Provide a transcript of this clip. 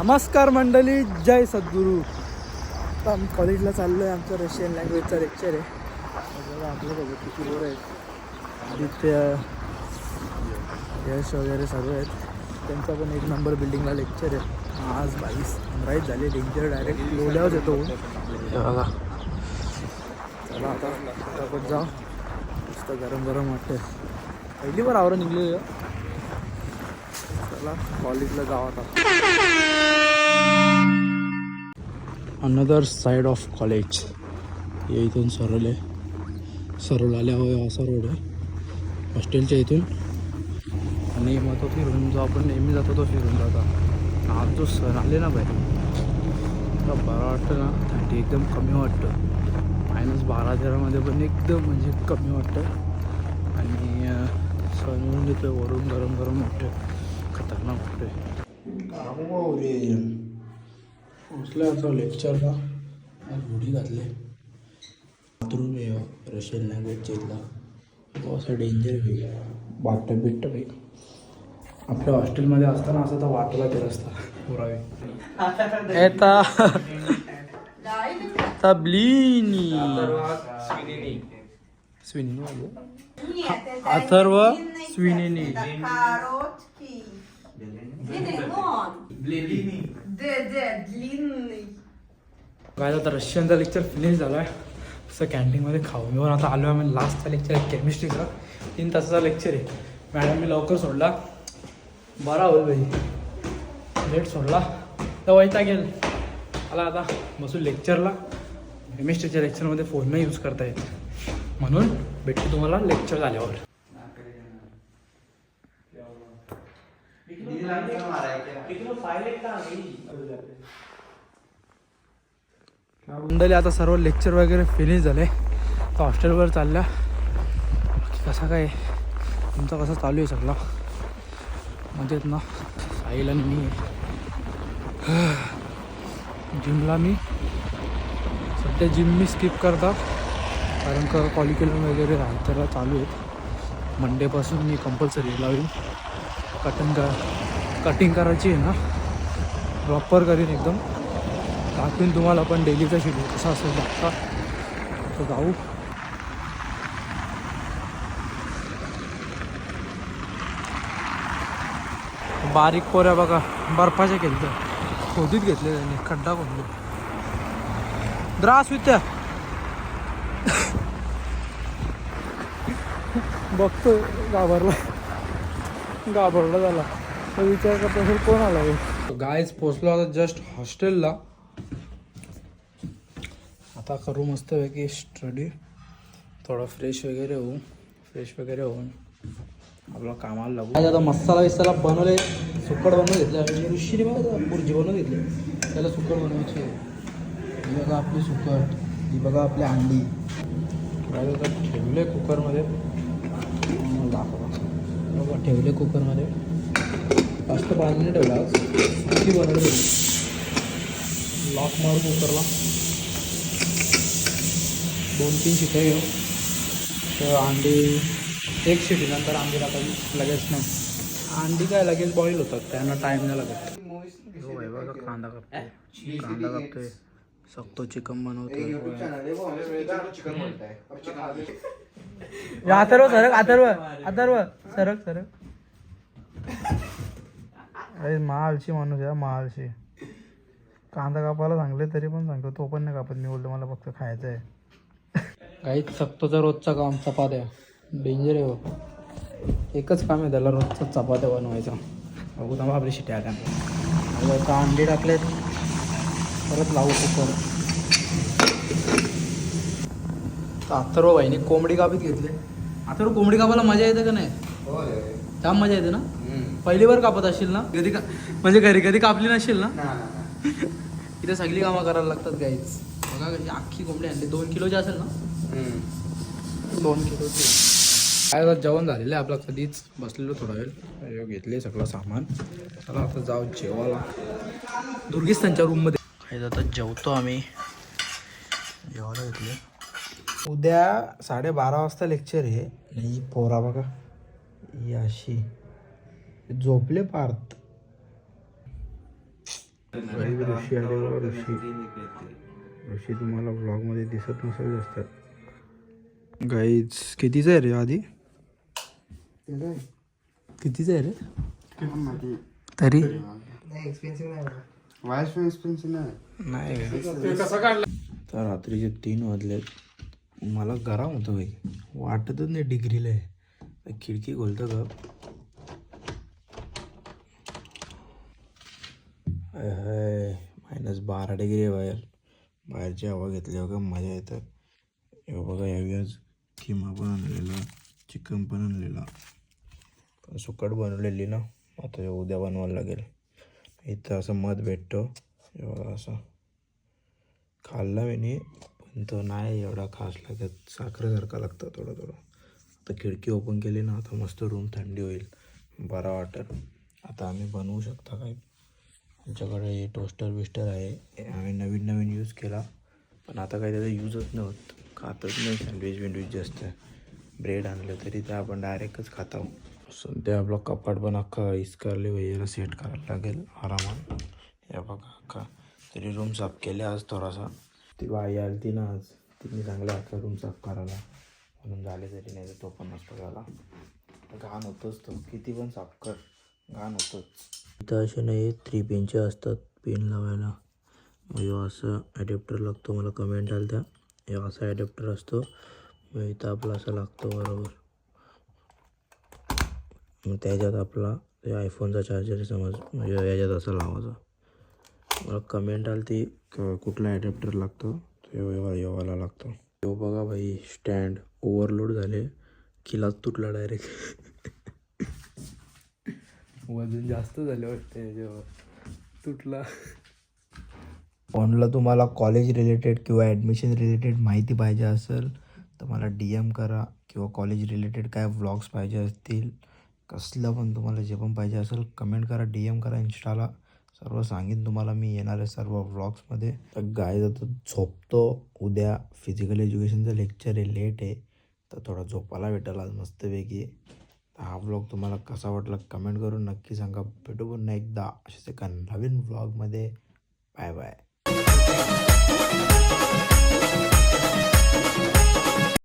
नमस्कार मंडळी, जय सद्गुरू. आता आम्ही कॉलेजला चाललो आहे. आमचं रशियन लँग्वेजचा लेक्चर आहे. बघा आपल्यासोबत किती पोरं आहेत. आदित्य, यश वगैरे सर्व आहेत. त्यांचा पण एक नंबर बिल्डिंगला लेक्चर आहे. आज 22 राईट झाले. डेंजर डायरेक्ट लोल्यावर येतो. बघा चला आता फटाफट जाऊ. मस्त गरम गरम वाटतं. पहिली बार आवरून निघलो. चला कॉलेजला जाऊ आता. Another side of college. हे इथून सरळ आल्यावर असा रोड आहे हॉस्टेलच्या इथून. आणि मग तो फिरून जो आपण नेहमी जातो तो फिरून जाता. आज जो सण आले ना बाहेर, तर बरं वाटतं ना. थंडी एकदम कमी वाटतं. -12-13मध्ये पण एकदम म्हणजे कमी वाटतं. आणि सण येऊन येतो वरून गरम गरम वाटतं. खतरनाक वाटतं. पोचलं आता लेक्चरला. घोडी घातले. बाथरूम आहे रशियन लँग्वेजच्या इथला. तो असं डेंजर आहे. बाटप आहे. आपल्या हॉस्टेलमध्ये असताना असं तर वाटला ते रस्ता पुरावे ब्लिनी अथर्व स्विनिनी. काय आता रशियनचा लेक्चर फिनिश झाला आहे. असं कॅन्टीनमध्ये खाऊ घेऊन आता आलो आहे. आम्ही लास्टचा लेक्चर आहे केमिस्ट्रीचा. 3 तासाचा लेक्चर आहे. मॅडमनी लवकर सोडला. बरा होईल भाई. लेट सोडला तर वैता गेल. मला आता बसून लेक्चरला. केमिस्ट्रीच्या लेक्चरमध्ये फोन नाही यूज करता येत, म्हणून भेटते तुम्हाला लेक्चर झाल्यावर. मंडळी आता सर्व लेक्चर वगैरे फिनिश झाले. तर हॉस्टेलवर चालल्या. कसा काय तुमचा कसा चालू आहे सगळा मध्येच ना. साहिल आणि मी जिमला. मी सध्या जिम मी स्किप करता, कारण का कॉलिक्युलम वगैरे राहत्याला चालू आहेत. मंडेपासून मी कंपल्सरी लावीन. कटिंग करायची आहे ना, प्रॉपर करीन एकदम. दाखवीन तुम्हाला पण डेलीचा शेड्यूल कसा असेल बघता. तर जाऊ. बारीक पोऱ्या बघा बर्फाच्या केलं खोदीत घेतले त्यांनी. खड्डा खोदले. द्रास वित्या बघतो. घाबरला झाला. तर विचार करता असेल कोण आला आहे. गायच पोचलो आता जस्ट हॉस्टेलला. आता करू मस्तपैकी स्टडी. थोडं फ्रेश वगैरे होऊन आपलं कामाला लागू. आता मसाला बनवले. सुकट बनवून घेतले. ऋषीने बघा बुर्जी बनवून घेतली. त्याला सुकट बनवायची. ही बघा आपली सुकट. ही बघा आपली अंडी. ठेवले कुकरमध्ये. बघा ठेवले कुकरमध्ये. जास्त पाणी ठेवला. किती बनवलं लॉक मारू कुकरला. 2-3 शिट्या घेऊ. तर अंडी 1 शिटी नंतर अंडी टाकायची. लगेच नाही. अंडी काय लगेच बॉईल होतात, त्यांना टाईम नाही लागत. हो भाई बघा कांदा कापतोय. सकतो चिकन बनवतोय. अथर्व सरक. अरे महालशी माणूस आहे. महालशी कांदा कापायला सांगले तरी पण सांगतो. तो पण नाही कापत. मी बोलतो मला फक्त खायचं आहे. काही सकतोचा रोजचा काम चपात्या. डेंजर आहे हो. एकच काम आहे त्याला, रोजचा चपात्या बनवायचा. बघू ना आपली शिट्या आल्या. आता अंडी टाकलेत. परत लावू कुकर. अथर्व भाईने कोंबडी कापीत घेतले. अथर्व कोंबडी कापायला मजा येते का नाही? जाम मजा येते ना. पहिली बार कापत असशील ना? म्हणजे कधी कापली नसशील ना. इथे सगळी कामं करायला लागतात गाईच. बघा कशी अख्खी कोंबडी आणली. 2 किलोची असेल ना. 2 किलोची. काय जेवण झालेलं आहे आपलं. कधीच बसलेलो थोडा वेळ. घेतले सगळं सामान. चला आता जाऊ जेवायला. दुर्गिस्तानच्या रूममध्ये. काय आता जेवतो आम्ही. जेवायला घेतले. उद्या 12:30 वाजता लेक्चर आहे. ही पोरा बघा ही अशी झोपले पार्थ. ऋषी आले बघा. ऋषी तुम्हाला व्लॉगमध्ये दिसत नसेल जास्त. गाईज कितीचं आहे रे आधी? कितीचं आहे रे तरी? नाही तर रात्रीचे 3 वाजलेत. मला गरम होतं भाई, वाटतच नाही डिग्रीला आहे. खिडकी खोलतं का -12 डिग्री आहे बाहेर. बाहेरची हवा घेतली बघा मजा येतं. हे बघा यावेळी आज किमा पण आणलेला, चिकन पण आणलेला, पण सुकट बनवलेली ना. आता उद्या बनवायला लागेल. इथं असं मध भेटतो हे बघा, असं खाल्ला मी पण तो नाही एवढा खास लागत, साखरेसारखा लागतं थोडं थोडं. आता खिडकी ओपन केली ना, आता मस्त रूम थंडी होईल, बरा वाटेल. आता आम्ही बनवू शकता काय. आमच्याकडे टोस्टर बिस्टर आहे, आम्ही नवीन नवीन यूज केला, पण आता काही त्याचा यूजच नाही होत. खातच नाही सँडविच विंडविच जास्त. ब्रेड आणलं तरी ते आपण डायरेक्टच खात आहोत. सध्या आपला कपाट पण अख्खा इस्कारले वगैरे सेट करायला लागेल आरामात. हे बघा अख्खा तरी रूम साफ केले आज थोडासा. ती बाई आली ती ना आज, तिने चांगला अख्खा रूम साफ करायला म्हणून झाले तरी, नाही तर तो पण नसतो झाला. घाण होतोच तो, किती पण साफ कर घाण होतोच. इथं असे नाही 3 पेनचे असतात पेन लावायला. मग असं ॲडॅप्टर लागतो, मला कमेंट आलं त्या. हे असा ॲडॅप्टर असतो, मग इथं आपला असं लागतो बरोबर. मग त्याच्यात आपला आयफोनचा चार्जर समज, म्हणजे याच्यात असं लावायचं. मला कमेंट आली ती कुठला ॲडॅप्टर लागतो, तो येवाला लागतो. तो बघा भाई स्टँड ओव्हरलोड झाले, किलाच तुटला डायरेक्ट. वजन जास्त झालं वाटतं याच्यावर, तुटला. फोनला तुम्हाला कॉलेज रिलेटेड किंवा ॲडमिशन रिलेटेड माहिती पाहिजे असेल तर मला DM करा, किंवा कॉलेज रिलेटेड काय व्लॉग्स पाहिजे असतील, कसलं पण तुम्हाला जे पण पाहिजे असेल कमेंट करा, DM करा इंस्टाला. सर्व सांगेन तुम्हाला मी येणारे सर्व व्लॉग्समध्ये. तर गाय जातो झोपतो, उद्या फिजिकल एज्युकेशनचं लेक्चर आहे, लेट आहे, तर थोडा झोपायला भेटेल आज मस्तपैकी. हा व्लॉग तुम्हाला कसा वाटला कमेंट करून नक्की सांगा. भेटू पुन्हा एकदा अशाच एका नवीन व्लॉगमध्ये. Bye bye.